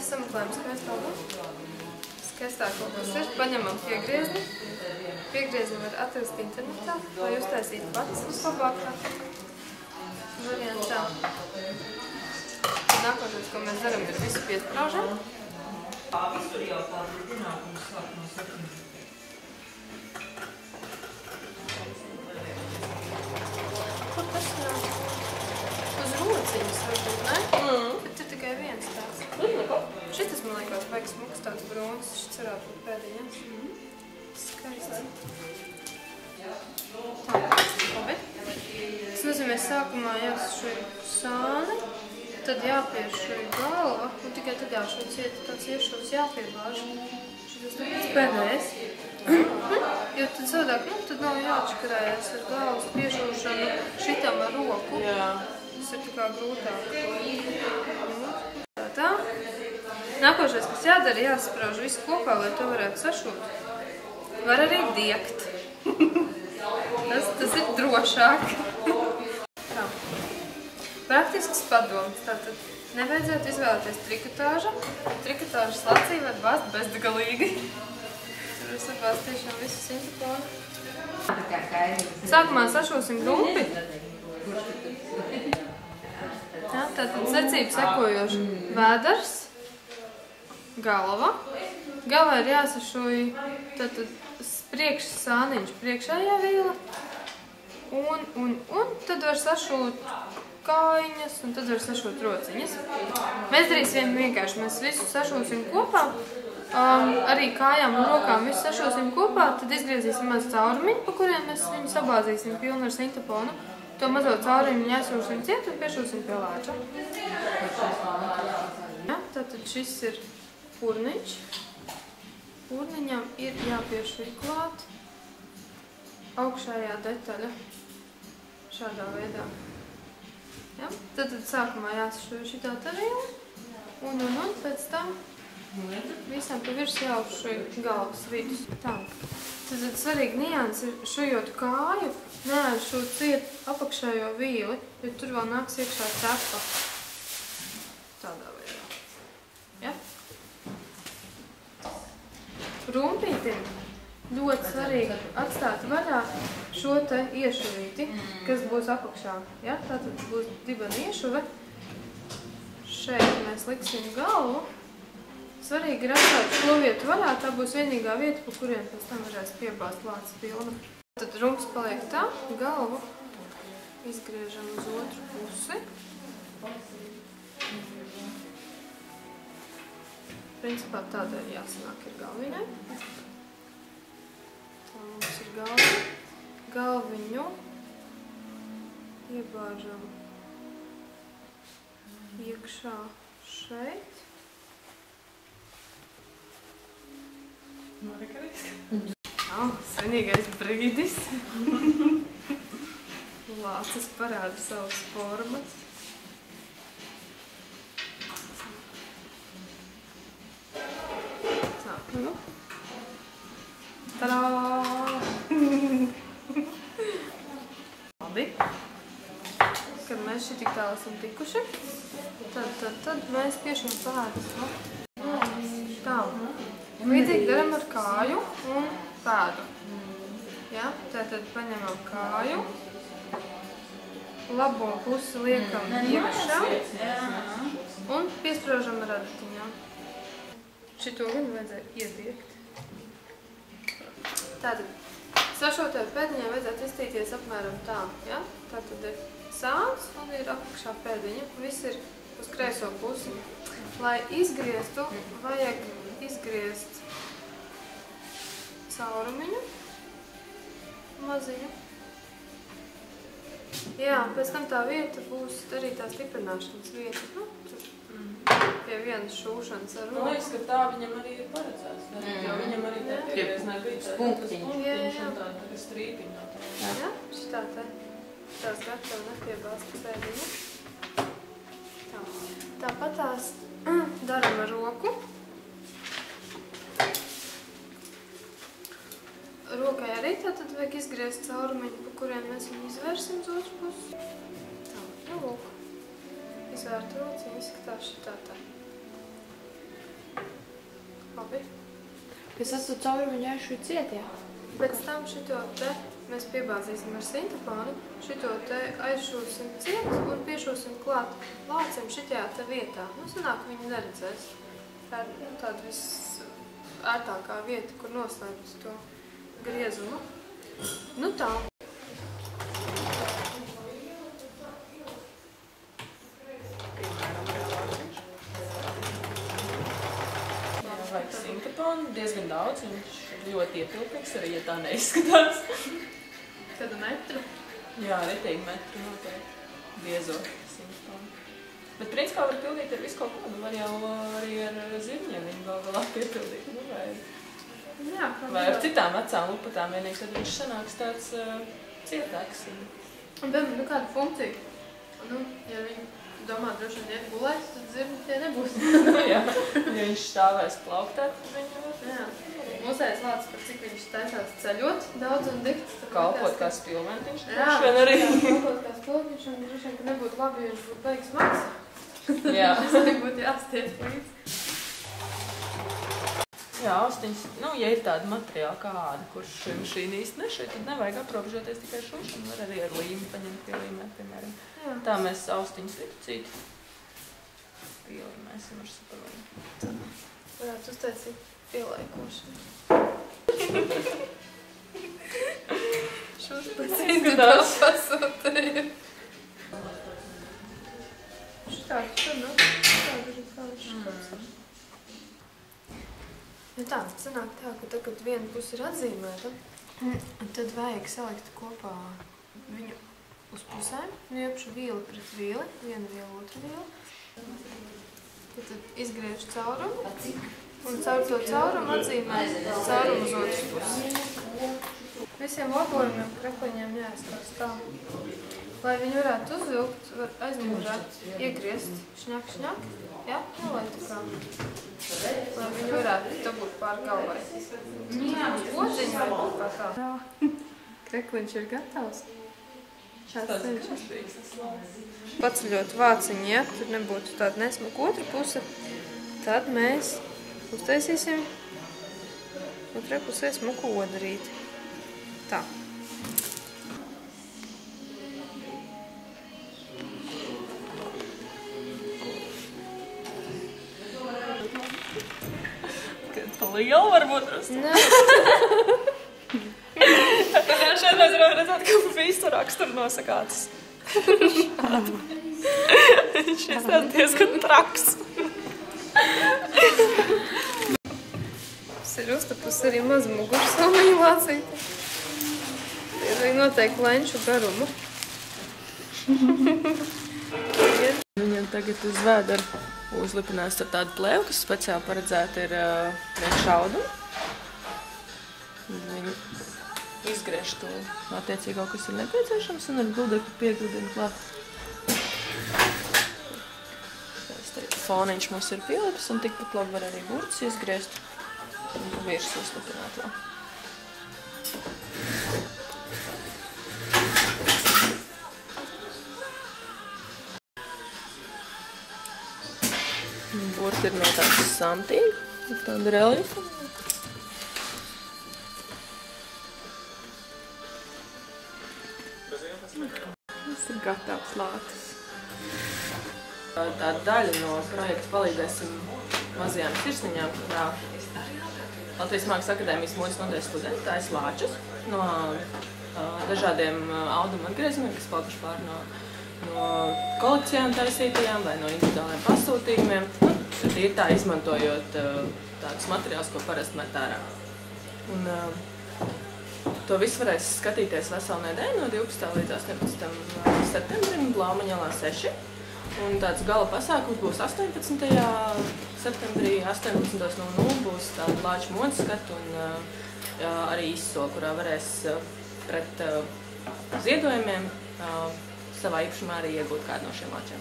mēs sameklējam skaistāko. Skaistāko, kas ir. Paņemam piegriezni. Piegriezni var atrast internetā, vai uztaisīt pats vislabākā variantā. Nākošais, ko mēs darām, ir visu piesprāžam. Visur jau tādas zinātnes sāk no 7. Kur tas nav? Uz rociņas varbūt, ne? Bet ir tikai viens tāds. Šitas, man liekas, baigs smuks tāds brūns. Šis varētu būt pēdiņas. Skaists. Tā, labi. Tas nozīmē, sākumā jāsašuj sāni. Tad jāpiešuj galva, un tikai tad jāšuj cieti tāds iešuvs jāpiebāž. Šitas tāpēc pēdējais. Jo tad savādāk, tad nav jāatškarējas ar galvas piešūšanu šitam ar roku. Tas ir tā kā grūtāk. Tā. Nākošais, kas jādara, jāsprauž visu kopā, lai to varētu sašūt. Var arī diegt. Tas ir drošāk. Tā. Praktisks padoms. Tātad nevajadzētu izvēlēties trikotāža. Trikotāžas lacī var bāzt bezgalīgi. Tur es bāzt tiešām visu sinteponu. Sākumā sašūsim rumpi. Tātad secību sekojoši vēders, galva. Galvā ir jāsašuj priekš sāniņš priekšējā vīla. Un tad var sašūt kājiņas, un tad var sašūt rociņas. Mēs darīsim vienkārši, mēs visu sašūsim kopā, arī kājām un rokām visu sašūsim kopā, tad izgriezīsim maz caurumiņu, pa kuriem mēs viņu sabāzīsim pilnu ar sinteponu. To mazo caurumiņu jāsūsim ciet un piešūsim pie lāča. Ja, tātad šis ir purniņš. Purniņam ir jāpiešuj klāt augšējā detaļa šādā veidā. Ja? Tad sākumā jāsašuj šitā tarīla, un pēc tam visam pa virsmu jāuzšuj galvas vidus. Tā. Tad svarīgi nianses ir šujot kāju, neaizšūt ciet apakšējo vīli, jo tur vēl nāks iekšā cepa. Tādā veidā. Ja? Rumpītim ļoti svarīgi atstāt vaļā šo te iešuvīti, kas būs apakšā. Ja? Tātad būs dibana iešuve. Šeit mēs liksim galvu. Svarīgi ir atstāt šo vietu vaļā, tā būs vienīgā vieta, pa kuriem pēc tam varēs piebāzt lācis pilnu. Tad rumps paliek tā, galvu izgriežam uz otru pusi. Principā tādēļ jāsanāk ir galviņai. Tā mums ir galva. Galviņu iebāžam iekšā šeit. Svinīgais brīdis. Lācis parāda savas formas. Tā, nu. Tadā! Labi. Kad mēs šī tik tālu esam tikuši, tad mēs piešam pēdas. Tā. Līdzīgi daram ar kāju un pēdu. Ja? Tātad paņemam kāju, labo pusi liekam iekšā un piesprāžam ar adatiņām. Šito gan vajadzēja iediegt. Tātad sašotajā pēdiņā vajadzētu iztīties apmēram tā. Ja? Tātad ir sāns un ir apakšā pēdiņa. Viss ir uz kreiso pusi. Lai izgrieztu, vajag izgriezt caurumiņu maziņu. Jā, pēc tam tā vieta būs arī tā stiprināšanas vieta. Nu, tur pie vienas šūšanas ar roku. Man liekas, ka tā viņam arī ir paredzēts. Jo viņam arī tā piegrieznē bija tas punktiņš un tāda strīpiņa. Jā, šitā te tās gatava nepiebāsta pēdiņa. Tā. Tāpat tās daram ar roku. Rokai arī tātad vajag izgriezt caurumiņu, pa kuriem mēs viņu izvērsim uz otru pusi. Tā, nu lūk. Izvērta rociņa izskatās šitā tā. Labi. Es esmu caurumu ņēšu ciet, jā. Pēc tam šito te mēs piebāzīsim ar sintepānu, šito te aizšūsim ciet un piešūsim klāt lācim šitajā te vietā. Nu, sanāk, viņi neredzēs. Tā ir tāda visērtākā vieta, kur noslēpt to griezumu. Nu tā. Vajag sintepānu, diezgan daudz, viņš ļoti ietilpīgs, arī ja tā neizskatās. Kādu metru? Jā, retīgi metru noteikti. Biezo sintepānu. Bet principā var pildīt ar visu kaut ko, nu var jau arī ar zirņiem viņu vēl galā piepildīt, nu vai... Jā, vai ar citām vecām lupatām vienīgi, tad viņš sanāks tāds cietāks. Un, piemēram, nu kāda funkcija? Nu, ja viņi domā droši vien iet gulēt, tad zirņi tie nebūs. Jā, ja viņš stāvēs plauktā, tad viņi var... Jā. Mūsējais lācis, par cik viņš taisās ceļot daudz un dikt. Kalpot kā spilventiņš. Jā, kalpot kā spilventiņš, un droši vien, ka nebūtu labi, ja viņš būtu beigas smags. Jā. Šis arī būtu jāstiet līdz. Jā, austiņas, nu, ja ir tāda materiāla kāda, kurš šī īsti nešeit, tad nevajag aprobežoties tikai šūšanu, var arī ar līmi paņemt pielīmēt, piemēram. Jā. Tā mēs austiņas ritucīti pielīmēsim ar superlīmu. Tā. Varētu uztaisīt pielaikošanu. Šos pēc izskatās pasūtēju. Šitādi šur, nu? Šitādi arī kāds škaps. Nu tā, sanāk tā, ka tagad viena pusi ir atzīmēta, tad vajag salikt kopā viņu uz pusēm, nu iepšu vīli pret vīli, vienu vīli, otru vīli. Tad izgriež caurumu un caur to caurumu atzīmē caurumu uz otras pusi. Visiem labojumiem krepleņiem jāizskatās tā. Lai viņi varētu uzvilkt, var aizmūžēt, iegriezt, šņak, šņak, jā, nu, lai tā kā. Lai viņi varētu dabūt pār galvai. Odziņi vai kaut kā tā. Krekliņš ir gatavs. Šāds ceļš. Paceļot vāciņu, ja tur nebūtu tāda nesmuka otra puse, tad mēs uztaisīsim otrai pusē smuku odarīti. Tā. Pa lielu varbūt rast. Nē. Šeit mēs varam redzēt, ka visu raksturu nosakāts. Viņš ir diezgan traks. Tas ir uztapus arī maz mugursomiņu lācīti. Ir vajag noteikti lenču garumu. Viņam tagad uz vēdera uzlipinās ar tādu plēvu, kas speciāli paredzēta ir priekš šaudumu. Viņi izgriež to attiecīgo, kas ir nepieciešams, un ar gludekli piegludina klāt. Foniņš mums ir pielipis, un tikpat labi var arī burtus izgriezt un virs uzlipināt vēl. Burti ir no tādas samtīga, tāda reliefa. Tas ir gatavs lācis. Tā daļa no projekta palīdzēsim mazajām sirsniņām, kurā Latvijas Mākslas akadēmijas modes nodaļas studenti taisa lāčus no dažādiem auduma atgriezumiem, kas palikuši pār no kolekcijām taisītajām vai no individuāliem pasūtījumiem. Tad ir tā izmantojot tādus materiālus, ko parasti met ārā. Un to visu varēs skatīties veselu nedēļu no 12. līdz 18. septembrim Blaumaņielā 6. Un tāds gala pasākums būs 18. septembrī, 18.00 būs tāda lāču modes skatu un arī izsole, kurā varēs pret ziedojumiem savā īpašumā arī iegūt kādu no šiem lāčiem.